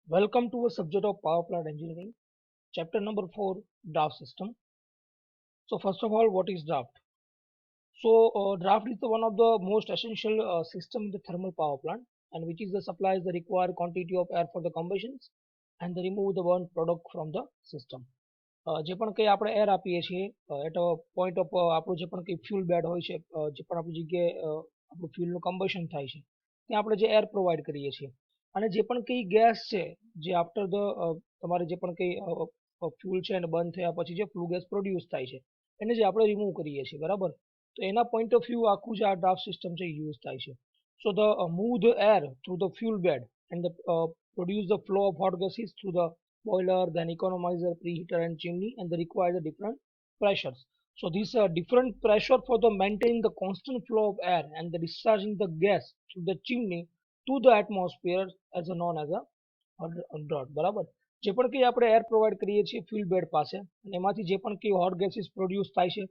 Welcome to a subject of power plant engineering, chapter number 4, draft system. So first of all, what is draft? So draft is the one of the most essential system in the thermal power plant, and which is the supplies the required quantity of air for the combustions and the remove the burnt product from the system. જે પણ કંઈ આપણે air આપીએ છીએ eight point of આપણું જે પણ કંઈ ફ્યુલ બેડ હોય છે જે પણ આપણી જગ્યાએ આપણું ફ્યુલનું કમ્બશન થાય છે ત્યાં આપણે જે એર પ્રોવાઈડ કરીએ છીએ અને જે પણ કંઈ ગેસ છે જે આફ્ટર ધ તમારે જે પણ કંઈ ફ્યુલ છે અને બંધ થયા પછી જે ફ્લુ ગેસ પ્રોડ્યુસ થાય છે એને જે આપણે રિમૂવ કરીએ છીએ બરાબર તો એના પોઈન્ટ ઓફ વ્યૂ આખું જે આ ડ્રાફ્ટ સિસ્ટમ છે યુઝ થાય છે so the move the air through the fuel bed and produce the flow of hot gases through the boiler, then economizer, preheater and chimney and they require the different pressures. So these are different pressure for the maintaining the constant flow of air and the discharging the gas through the chimney to the atmosphere as a known as a drought. બરાબર જે પણ કંઈ આપણે air provide કરીએ છીએ fuel bed પાસે અને એમાંથી જે પણ કંઈ હોટ ગેસીસ પ્રોડ્યુસ થાય છે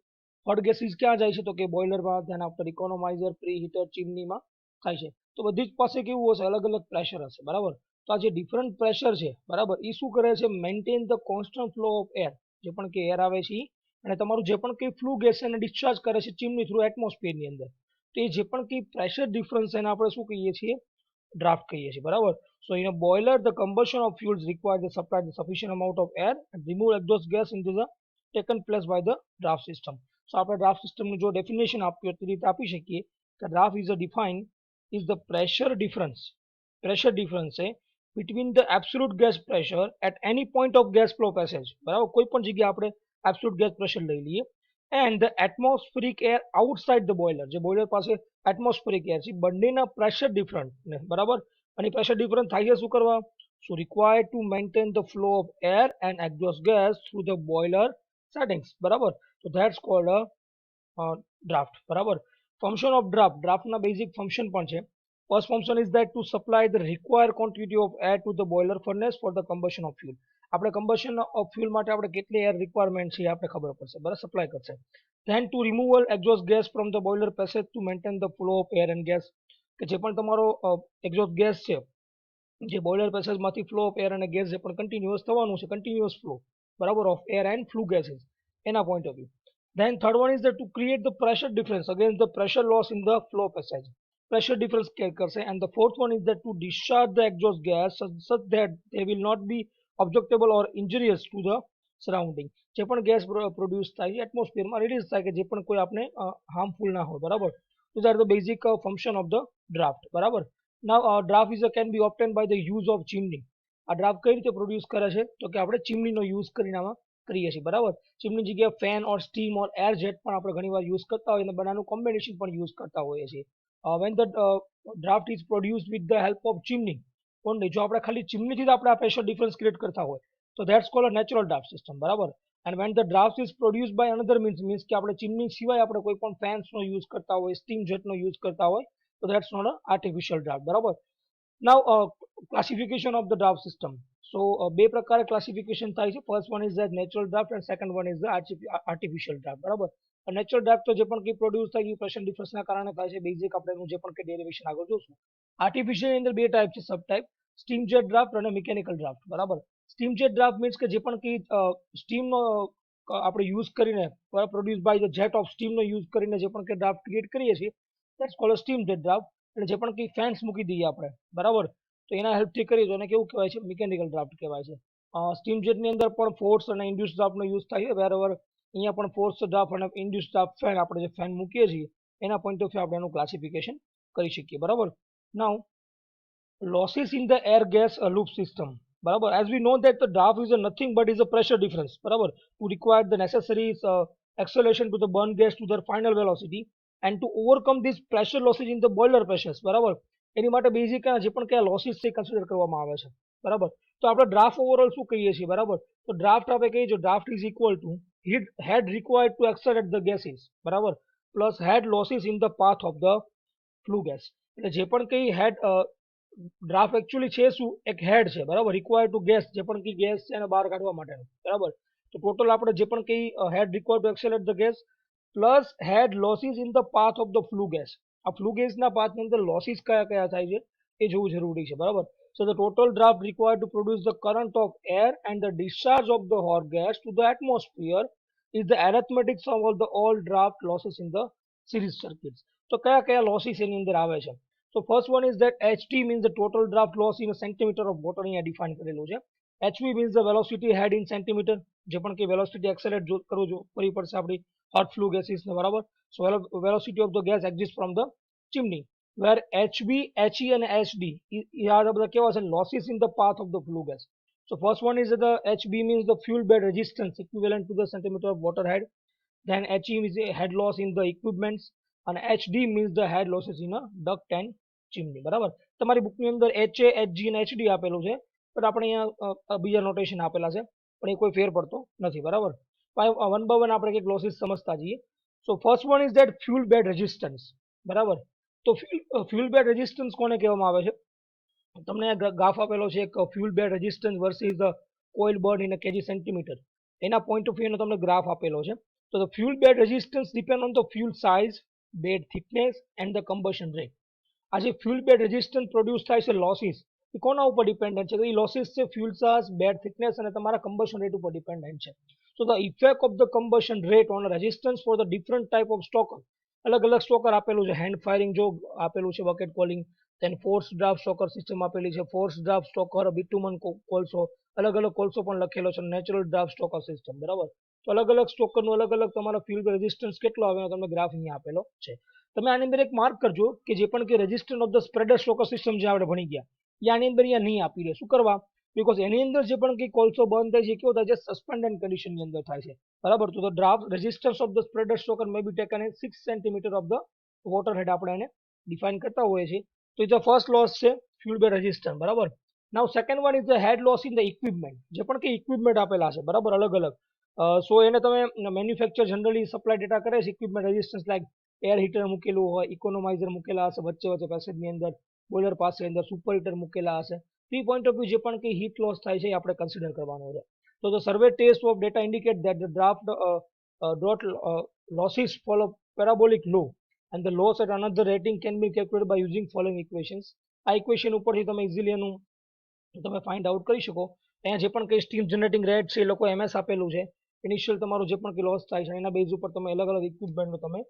હોટ ગેસીસ ક્યાં જાય છે તો કે બોઇલરમાં ધેન આફ્ટર ઇકોનોમાઇઝર પ્રી હીટર ચીમનીમાં થાય છે તો બધી જ પાસે કેવું હશે અલગ અલગ પ્રેશર હશે બરાબર તો આ જે ડિફરન્ટ પ્રેશર છે બરાબર એ શું કરે છે maintain the constant flow of air જે પણ કે એર આવે છે અને તમારું જે પણ કંઈ ફ્લુ ગેસ છે એને ડિસ્ચાર્જ કરે છે ચીમની થ્રુ એટમોસ્ફિયરની અંદર તો એ જે પણ કંઈ પ્રેશર ડિફરન્સ છે એને આપણે શું કહીએ છીએ draft કહીએ છીએ બરાબર so in a boiler the combustion of fuels requires to supply the sufficient amount of air and remove exhaust gas into the taken place by the draft system so આપણે draft system નું જો definition આપ્યું તે રીતે આપી શકીએ કે draft is a defined is the pressure difference છે between the absolute gas pressure at any point of gas flow passage બરાબર કોઈ પણ જગ્યાએ આપણે absolute gas pressure લઈ લઈએ and the atmospheric air outside the boiler જે બોઇલર પાસે atmospheric air છે બંનેના pressure different ને બરાબર અને pressure different થાય છે શું કરવા so required to maintain the flow of air and exhaust gas through the boiler settings બરાબર so that's called a draft બરાબર function of draft ના basic function પણ છે first function is that to supply the required quantity of air to the boiler furnace for the combustion of fuel આપણે combustion of fuel માટે આપણે કેટલી air requirement છે એ આપણે ખબર પડશે બરાબર સપ્લાય કરશે then to removal exhaust gas from the boiler passage to maintain the flow of air and gas કે જે પણ તમારો exhaust gas છે જે બોઇલર પેસેજ માંથી ફ્લો ઓફ એર અને ગેસ જે પણ કન્ટિન્યુઅસ થવાનું છે કન્ટિન્યુઅસ ફ્લો બરાબર of air and flue gases એના point of view then third one is that to create the pressure difference against the pressure loss in the flow passage pressure difference કરશે and the fourth one is that to discharge the exhaust gas such that they will not be objectable or injurious to the surrounding જે પણ gas produce થાય છે એટમોસ્ફિયરમાં release થાય કે જે પણ કોઈ આપણે હાર્મફુલ ના હોય બરાબર these are the basic function of the draft બરાબર now draft is can be obtained by the use of chimney આ draft કઈ રીતે પ્રોડ્યુસ કરે છે તો કે આપણે ચીમનીનો યુઝ કરીને આમાં કરીએ છીએ બરાબર ચીમની જગ્યાએ ફેન ઓર સ્ટીમ ઓર એર જેટ પણ આપણે ઘણીવાર યુઝ કરતા હોય અને બનાનું કોમ્બિનેશન પણ યુઝ કરતા હોઈએ છીએ when the draft is produced with the help of chimney only જો આપણે ખાલી ચીમનીથી જ આપણે આ પ્રેશર ડિફરન્સ ક્રિએટ કરતા હોય તો that's called a natural draft system બરાબર and when the draft is produced by another means કે આપણે ચીમની સિવાય આપણે કોઈ પણ ફેન્સનો યુઝ કરતા હોય સ્ટીમ જેટનો યુઝ કરતા હોય તો that's not a artificial draft બરાબર now classification of the draft system so બે પ્રકારે ક્લાસિફિકેશન થાય છે first one is the natural draft and second one is the artificial draft બરાબર નેચરલ ડ્રાફ્ટ તો જે પણ કંઈ પ્રોડ્યુસ થાય એ પ્રેશર ડિફરન્સના કારણે થાય છે બેઝિક આપણે એનું જે પણ કંઈ ડેરિવેશન આગળ જોશું આર્ટિફિશિયલની અંદર બે ટાઈપ છે sub type steam jet draft અને મિકેનિકલ ડ્રાફ્ટ બરાબર સ્ટીમ જેટ ડ્રાફ્ટ મીન્સ કે જે પણ કંઈ સ્ટીમનો આપણે યુઝ કરીને produce by the jet of સ્ટીમનો યુઝ કરીને જે પણ કંઈ ડ્રાફ્ટ ક્રિએટ કરીએ છીએ that's called steam jet draft એટલે જે પણ કંઈ ફેન્સ મૂકી દઈએ આપણે બરાબર તો એના હેલ્પથી કરીએ તો એને કેવું કહેવાય છે મિકેનિકલ ડ્રાફ્ટ કહેવાય છે સ્ટીમ જેટની અંદર પણ ફોર્સ અને ઇન્ડ્યુસ ડ્રાફ્ટનો યુઝ થાય છે વેરએવર અહીંયા પણ ફોર્સ ડ્રાફ્ટ અને ઇન્ડ્યુસ ડ્રાફ્ટ ફેન આપણે જે ફેન મૂકીએ છીએ એના પોઈન્ટ ઓફ વ્યૂ આપણે એનું ક્લાસિફિકેશન કરી શકીએ બરાબર નાઉ losses in the air gas loop system બરાબર as we know that the draft is a nothing but is a pressure difference બરાબર to require the necessary acceleration to the burn gas to their final velocity and to overcome these pressure losses in the boiler pressures બરાબર એની માટે basic જે પણ કયા losses છે consider કરવામાં આવે છે બરાબર તો આપણે ડ્રાફ્ટ ઓવરઓલ શું કહીએ છીએ બરાબર તો ડ્રાફ્ટ આપણે કહીએ છીએ draft is equal two head required to accelerate the gases બરાબર plus head losses in the path of the flue gas એટલે જે પણ કંઈ head ડ્રાફ્ટ એકચ્યુઅલી છે શું એક હેડ છે બરાબર રિક્વાયર્ડ ટુ ગેસ જે પણ કંઈ ગેસ છે એને બહાર કાઢવા માટેનું બરાબર તો ટોટલ આપણે જે પણ કંઈ head required to accelerate the gas plus head losses in the path of the flue gas આ ફ્લુ ગેસના પાથની અંદર લોસીસ કયા કયા થાય છે એ જોવું જરૂરી છે બરાબર So the total draft required to produce the current of air and the discharge of the hot gas to the atmosphere is the arithmetic sum of the all draft losses in the series circuits. So kya losses એની અંદર આવે છે? So first one is that HT means the total draft loss in a centimeter of water અહીંયા define કરેલું છે. HV means the velocity head in centimeter, જે પણ કે velocity accelerate કરવી પડશે આપણી hot flue gases ને, બરાબર. So velocity of the gas exists from the chimney, where HB, HE and HD are the કેવા છે losses in the path of the flue gas. So first one is the HB means the fuel bed resistance equivalent to the centimeter of water head. Then HE is the head loss in the equipments, and HD means the head losses in a duct and chimney. બરાબર. તમારી બુકની અંદર HA, HG અને HD આપેલું છે, પણ આપણે અહીંયા બીજા નોટેશન આપેલા છે, પણ એ કોઈ ફેર પડતો નથી, બરાબર. વન બાય વન આપણે કંઈક લોસીસ સમજતા જઈએ. So first one is that fuel bed resistance, બરાબર. તો ફ્યુલ બેડ રેઝિસ્ટન્સ કોને કહેવામાં આવે છે? તમને ગ્રાફ આપેલો છે એક fuel bed resistance versus the coal burn in KG centimetre, એના પોઈન્ટ ઓફ વ્યૂનો તમને ગ્રાફ આપેલો છે. તો the fuel bed resistance depend on the fuel size, bed thickness and the combustion rate. આ જે ફ્યુલ બેડ રેઝિસ્ટન્સ પ્રોડ્યુસ થાય છે લોસીસ, એ કોના ઉપર ડિપેન્ડન્ટ છે? તો એ લોસીસ છે ફ્યુલ સાઇઝ, બેડ થિકનેસ અને તમારા કમ્બશન રેટ ઉપર ડિપેન્ડન્ટ છે. So the effect of the combustion rate on resistance for the different type of stoker, અલગ અલગ સ્ટોકર આપેલું છે. હેન્ડ ફાયરિંગ જો આપેલું છે, bucket coaling, then force draft stoker system આપેલી છે, ફોર્સ ડ્રાફ્ટ સ્ટોકર, બિટુમન કોલસો, અલગ અલગ કોલસો પણ લખેલો છે, નેચરલ ડ્રાફ્ટ સ્ટોકર સિસ્ટમ, બરાબર. તો અલગ અલગ સ્ટોકરનું અલગ અલગ તમારા ફ્યુલ રેઝિસ્ટન્સ કેટલો આવે તમને ગ્રાફ અહીંયા આપેલો છે. તમે આની અંદર એક માર્ક કરજો કે જે પણ કે resistance of the spreader stoker system જે આપણે ભણી ગયા, એ આની અંદર અહીંયા નહીં આપી દે. શું કરવા? બીકોઝ એની અંદર જે પણ કંઈ કોલસો બંધ થાય છે કેવો થાય છે? સસ્પેન્ડેડ કન્ડિશનની અંદર થાય છે, બરાબર. તો the draft resistance of the spreader stoker may be taken as 6 centimetre of the water head, આપણે એને ડિફાઇન કરતા હોઈએ છીએ. તો એ ફર્સ્ટ લોસ છે ફ્યુલ બેડ રેઝિસ્ટન્સ, બરાબર. Now second one is the head loss in the equipment, જે પણ કે ઇક્વિપમેન્ટ આપેલા છે, બરાબર, અલગ અલગ. સો એને તમે મેન્યુફેક્ચર જનરલી સપ્લાય ડેટા કરે છે equipment resistance, like air heater મૂકેલું હોય, ઇકોનોમાઇઝર મૂકેલા હશે વચ્ચે વચ્ચે પેસેજની અંદર, બોઇલર પાસે અંદર સુપર હીટર મૂકેલા હશે. Three point of view જે પણ કે હીટ લોસ થાય છે એ આપણે કન્સિડર કરવાનો છે. તો the survey test of data indicate that the draft losses follow parabolic law and the loss at another rating can be calculated by using following equations. આ ઇક્વેશન ઉપરથી તમે ઇઝીલી એનું તમે ફાઇન્ડ આઉટ કરી શકો. અહીંયા જે પણ કંઈ સ્ટીમ જનરેટિંગ રેટ છે એ લોકો MS આપેલું છે. ઇનિશિયલ તમારું જે પણ કંઈ લોસ થાય છે એના બેઝ ઉપર તમે અલગ અલગ ઇક્વિપમેન્ટનું તમે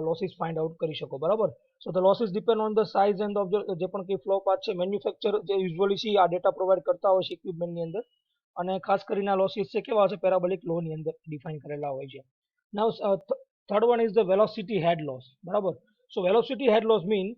લોસીસ ફાઇન્ડ આઉટ કરી શકો, બરાબર. So the losses depend on the size and of જે પણ કંઈ ફ્લો પાથ છે. મેન્યુફેક્ચર જે યુઝ્યુઅલી છે આ ડેટા પ્રોવાઈડ કરતા હોય છે ઇક્વિપમેન્ટની અંદર, અને ખાસ કરીને આ લોસીસ છે કેવા છે? પેરાબોલિક લોની અંદર ડિફાઇન કરેલા હોય છે. Now third one is the velocity head loss, બરાબર. So velocity head loss mean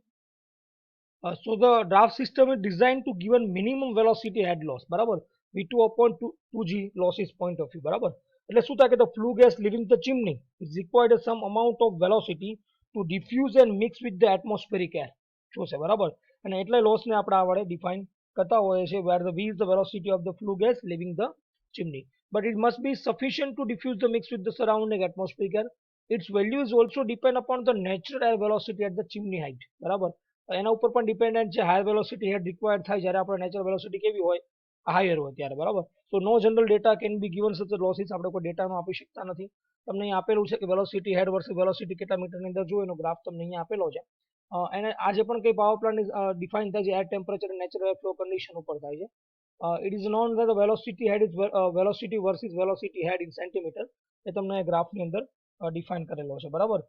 so the draft system is designed to give a minimum velocity head loss, બરાબર, V2 upon 2g losses point of view, બરાબર. એટલે શું થાય કે the flue gas leaving the chimney is required some amount of velocity to diffuse and mix with the atmospheric air, શું છે, બરાબર. અને એટલે લોસને આપણે આ વડે ડિફાઇન કરતા હોઈએ છીએ, where the V is the velocity of the flue gas leaving the chimney, but it must be sufficient to diffuse the mix with the surrounding atmospheric air. Its value is also depend upon the natural air velocity at the chimney height, બરાબર. એના ઉપર પણ dependent છે. Higher velocity head required થાય જ્યારે આપણે natural velocity કેવી હોય? હાયર હોય ત્યારે, બરાબર. So no general data can be given such losses, આપણે કોઈ ડેટાનો આપી શકતા નથી. તમને અહીં આપેલું છે કે વેલોસિટી હેડ વર્સિસ વેલોસિટી કેટલા મીટરની અંદર જો એનો ગ્રાફ તમને અહીંયા આપેલો છે. એને આ જે પણ કંઈ પાવર પ્લાન્ટ ડિફાઇન થાય છે એર ટેમ્પરેચર અને નેચરલ એર ફ્લો કન્ડિશન ઉપર થાય છે. It is known the velocity head is velocity versus velocity head in centimetre, એ તમને ગ્રાફની અંદર ડિફાઇન કરેલો છે, બરાબર.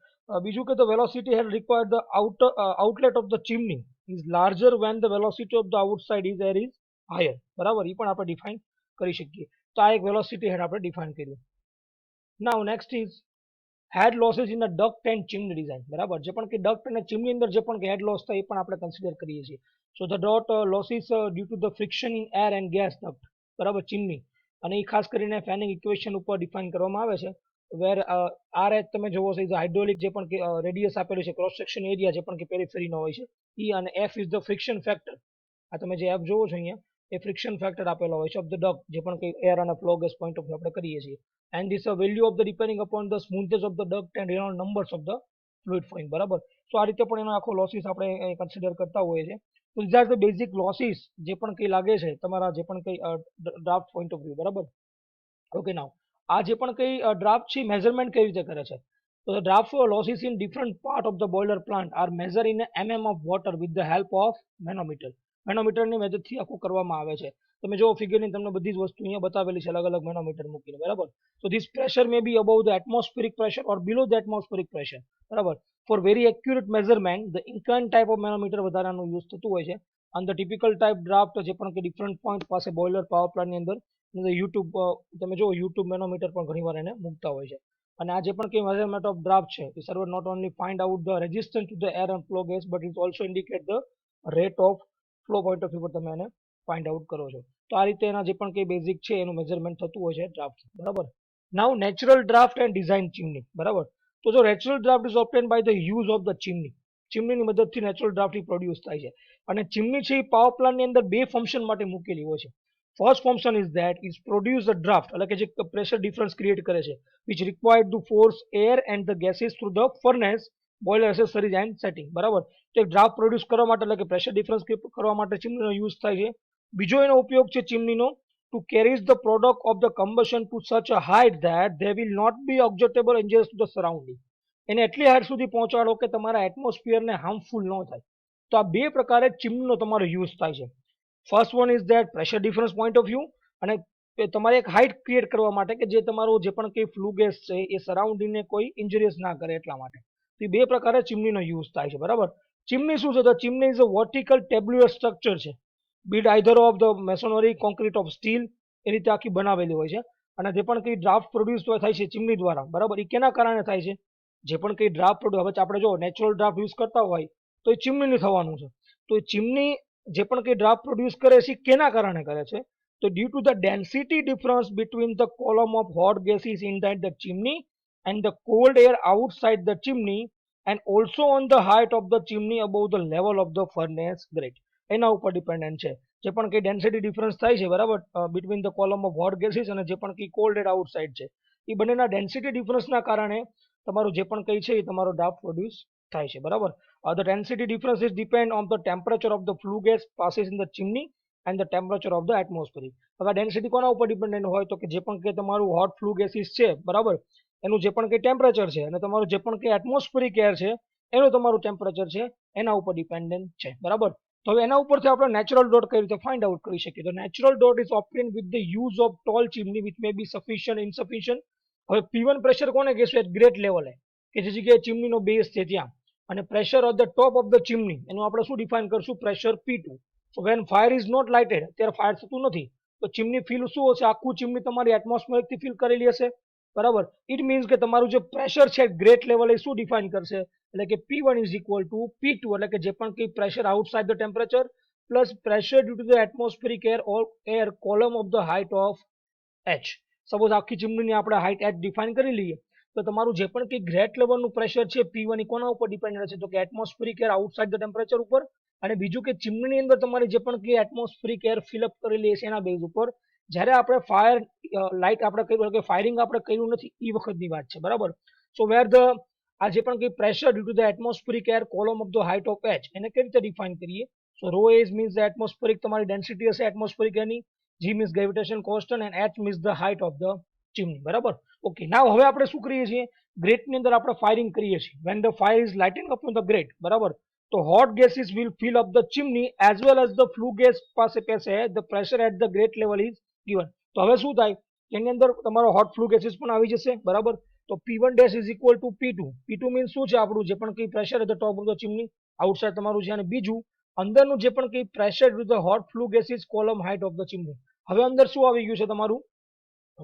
બીજું કે the velocity head required the outlet of the chimney is larger when the velocity of the outside is air is higher, બરાબર. એ પણ આપણે ડિફાઇન કરી શકીએ. તો આ એક વેલોસિટી હેડ આપણે ડિફાઇન કર્યું. Now next is head losses in the duct and chimney design, બરાબર. જે પણ કે ડક્ટ અને ચિમની અંદર જે પણ કે હેડ લોસ થાય એ પણ આપણે કન્સિડર કરીએ છીએ. So the dot losses due to the friction in air and gas duct, બરાબર, ચિમની, અને એ ખાસ કરીને ફેનિંગ ઇક્વેશન ઉપર ડિફાઇન કરવામાં આવે છે. વેર આર એચ તમે જોવો છો ઇઝ હાઇડ્રોલિક જે પણ કે રેડિયસ આપેલું છે, ક્રોસ સેક્શન એરિયા જે પણ કે પેરીફેરીનો હોય છે એ, અને F is the friction factor. આ તમે જે એફ જોવો છો અહીંયા એ ફ્રિક્શન ફેક્ટર આપેલો હોય છે ઓફ ધ ડક્ટ, જે પણ કે એર અને flow gas point of view આપણે કરીએ છીએ. And this value of the depending upon the smoothness of the duct and Reynold numbers of the fluid flowing, બરાબર. સો આ રીતે પણ એનો આખો લોસીસ આપણે કન્સિડર કરતા હોઈએ છીએ. તો these are the basic losses જે પણ કંઈ લાગે છે તમારા જે પણ કંઈ ડ્રાફ્ટ પોઈન્ટ ઓફ વ્યૂ, બરાબર. ઓકે, નાઉ આ જે પણ કંઈ ડ્રાફ્ટ છે મેઝરમેન્ટ કઈ રીતે કરે છે? તો the draft losses in different part of the boiler plant are measure in mm of water with the help of manometer. મેનોમીટરની મદદથી આખું કરવામાં આવે છે. તમે જો ફિગરની તમને બધી જ વસ્તુ અહીંયા બતાવેલી છે અલગ અલગ મેનોમીટર મૂકીને, બરાબર. So this pressure may be above the atmospheric pressure or below the atmospheric pressure, બરાબર. For very accurate measurement the inclined type of manometer વધારાનું યુઝ થતું હોય છે. અને the typical type draft જે પણ કે ડિફરન્ટ પોઈન્ટ પાસે બોઇલર પાવર પ્લાન્ટની અંદર યુટ્યુબ તમે જો યુટ્યુબ મેનોમીટર પણ ઘણીવાર એને મૂકતા હોય છે. અને આ જે પણ કે મેઝરમેન્ટ ઓફ ડ્રાફ્ટ છે એ server not only find out the resistance to the air and flow gas but it also indicate the rate of flow point of view પર તમે એને ફાઇન્ડ આઉટ કરો છો. તો આ રીતે એના જે પણ કંઈ બેઝિક છે એનું મેઝરમેન્ટ થતું હોય છે ડ્રાફ્ટ, બરાબર. Now natural draft and design chimney, બરાબર. તો જો natural draft is obtained by the use of the chimney, ચીમનીની મદદથી નેચરલ ડ્રાફ્ટ પ્રોડ્યુસ થાય છે. અને ચીમની છે એ પાવર પ્લાન્ટની અંદર બે ફંક્શન માટે મૂકેલી હોય છે. First function is that is produce the draft, એટલે કે જે પ્રેશર ડિફરન્સ ક્રિએટ કરે છે, which required to force air and the gases through the furnace boiler accessories and setting, બરાબર. તો એક ડ્રાફ્ટ પ્રોડ્યુસ કરવા માટે એટલે કે પ્રેશર ડિફરન્સ કરવા માટે ચીમનીનો યુઝ થાય છે. બીજો એનો ઉપયોગ છે ચીમનીનો to carries the product of the combustion to such a height that they will not be objectable injuries to the surrounding, એને એટલી હાઇટ સુધી પહોંચાડો કે તમારા એટમોસ્ફિયરને હાર્મફુલ ન થાય. તો આ બે પ્રકારે ચીમનીનો તમારો યુઝ થાય છે. First one is that pressure difference point of view, અને તમારે એક હાઇટ ક્રિએટ કરવા માટે કે જે તમારો જે પણ કંઈ ફ્લુ ગેસ છે એ સરાઉન્ડિંગને કોઈ ઇન્જરીઝ ના કરે એટલા માટે. તો બે પ્રકારે ચીમનીનો યુઝ થાય છે, બરાબર. ચીમની શું છે? તો chimney is a vertical tabular structure છે, built either of the masonry, concrete of steel, એ રીતે આખી બનાવેલી હોય છે. અને જે પણ કંઈ ડ્રાફ્ટ પ્રોડ્યુસ થાય છે ચીમની દ્વારા, બરાબર, એ કેના કારણે થાય છે? જે પણ કંઈ ડ્રાફ્ટ પ્રોડ્યુસ, હવે આપણે જો નેચરલ ડ્રાફ્ટ યુઝ કરતા હોય તો એ ચીમનીની થવાનું છે. તો એ ચીમની જે પણ કંઈ ડ્રાફ્ટ પ્રોડ્યુસ કરે છે કેના કારણે કરે છે? તો due to the density difference between the column of hot gases inside the chimney and the cold air outside the chimney and also on the height of the chimney above the level of the furnace grate, એના ઉપર dependent છે. જે પણ કંઈ density difference થાય છે, બરાબર, between the column of hot gases અને જે પણ કંઈ કોલ્ડ એર આઉટસાઇડ છે, એ બંનેના ડેન્સિટી ડિફરન્સના કારણે તમારું જે પણ કંઈ છે એ તમારો ડ્રાફ્ટ પ્રોડ્યુસ થાય છે, બરાબર. The density differences depend on the temperature of the flue gas passes in the chimney and the temperature of the atmosphere. હવે ડેન્સિટી કોના ઉપર ડિપેન્ડન્ટ હોય? તો કે જે પણ કે તમારું હોટ ફ્લુ ગેસીસ છે, બરાબર, એનું જે પણ કંઈ ટેમ્પરેચર છે અને તમારું જે પણ કંઈ એટમોસ્ફિરિક એર છે એનું તમારું ટેમ્પરેચર છે એના ઉપર ડિપેન્ડન્ટ છે, બરાબર. તો હવે એના ઉપરથી આપણે નેચરલ ડોટ કઈ રીતે ફાઇન્ડ આઉટ કરી શકીએ? તો natural dot is obtained with the use of tall chimney which may be sufficient insufficient. હવે P1 પ્રેશર કોને કહેશું? એટ ગ્રેટ લેવલે, કે જે જગ્યાએ ચીમનીનો બેઝ છે ત્યાં. અને pressure of the top of the chimney એનું આપણે શું ડિફાઇન કરશું? Pressure P2. So when fire is not lighted, ત્યારે ફાયર થતું નથી, તો ચીમની ફીલ શું હશે? આખું ચીમની તમારી એટમોસ્ફિયરથી ફીલ કરેલી હશે, બરાબર. ઇટ મીન્સ કે તમારું જે પ્રેશર છે ગ્રેટ લેવલે શું ડિફાઇન કરશે? એટલે કે P1 is equal to P2, એટલે કે જે પણ કંઈ pressure outside the temperature plus pressure due to the atmospheric air or air column of the height of H. Suppose આખી ચીમનીની આપણે હાઇટ H ડિફાઇન કરી લઈએ, તો તમારું જે પણ કંઈ ગ્રેટ લેવલનું પ્રેશર છે P1 એ કોના ઉપર ડિપેન્ડન્ટ છે? તો કે એટમોસ્ફિરિક એર આઉટસાઇડ ધ ટેમ્પરેચર ઉપર, અને બીજું કે ચીમનીની અંદર તમારી જે પણ કંઈ એટમોસ્ફિરિક એર ફિલઅપ કરેલી છે એના બેઝ ઉપર. જ્યારે આપણે ફાયર લાઇટ આપણે કર્યું કે ફાયરિંગ આપણે કર્યું નથી એ વખતની વાત છે, બરાબર. સો વેર ધ આ જે પણ કંઈ pressure due to the atmospheric air column of the height of H, એને કઈ રીતે ડિફાઇન કરીએ? So rho as means the atmospheric તમારી ડેન્સિટી હશે એટમોસ્ફિરિક એરની, G means gravitation constant and H means the height of the chimney, બરાબર. Okay, now હવે આપણે શું કરીએ છીએ? ગ્રેટની અંદર આપણે ફાયરિંગ કરીએ છીએ. When the fire is lighting up the grate, બરાબર, તો hot gases will fill up the chimney as well as the flue gas પાસે the pressure at the grate level is given. તો હવે શું થાય? એની અંદર તમારો હોટ ફ્લુ ગેસીસ પણ આવી જશે, બરાબર. તો P1 dash is equal to P2. P2 means શું છે? આપણું જે પણ કંઈ pressure at the top of the chimney outside તમારું છે, અને બીજું અંદરનું જે પણ કંઈ pressure to the hot flue gases column height of the chimney. હવે અંદર શું આવી ગયું છે?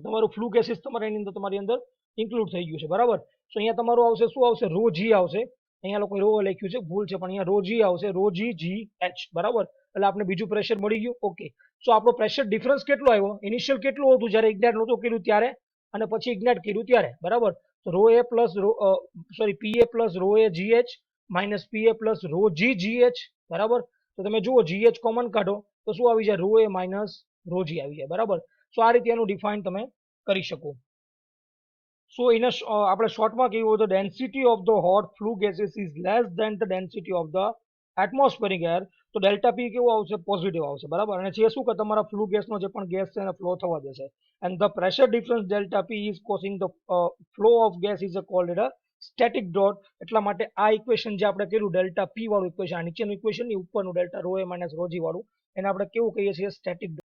તમારું ફ્લુ ગેસીસ તમારે એની અંદર તમારી અંદર ઇન્ક્લુડ થઈ ગયું છે, બરાબર. સો અહીંયા તમારું આવશે શું આવશે? રો જી આવશે. અહીંયા લોકો રો લખ્યું છે, ભૂલ છે, પણ અહીંયા રો જી આવશે, રો જી જી એચ, બરાબર. એટલે આપણે બીજું પ્રેશર મળી ગયું. ઓકે, સો આપણો પ્રેશર ડિફરન્સ કેટલો આવ્યો? ઇનિશિયલ કેટલું હતું જ્યારે ઇગ્નાઇટ નહોતું કર્યું ત્યારે, અને પછી ઇગ્નાઇટ કર્યું ત્યારે, બરાબર. રો એ પ્લસ પી એ પ્લસ રો એ જી એચ માઇનસ પી એ પ્લસ રો જી જી એચ, બરાબર. તો તમે જુઓ જી એચ કોમન કાઢો તો શું આવી જાય? રો એ માઇનસ રો જી આવી જાય, બરાબર. સો આ રીતે એનું ડિફાઇન તમે કરી શકો. સો એને આપણે શોર્ટમાં કહેવું તો density of the hot flue gases is less than the density of the atmospheric air. તો ડેલ્ટા પી કેવું આવશે? પોઝિટિવ આવશે, બરાબર. અને છે શું કે તમારા ફ્લુ ગેસનો જે પણ ગેસ છે એને ફ્લો થવા દેશે. And the pressure difference delta P is causing the flow of gas is called static drought એટલા માટે આ ઇક્વેશન જે આપણે કર્યું ડેલ્ટા પી વાળું ઇક્વેશન, આ નીચેનું ઇક્વેશન ની ઉપરનું ડેલ્ટા રો એ માઇનસ રો જી વાળું, એને આપણે કેવું કહીએ છીએ સ્ટેટિક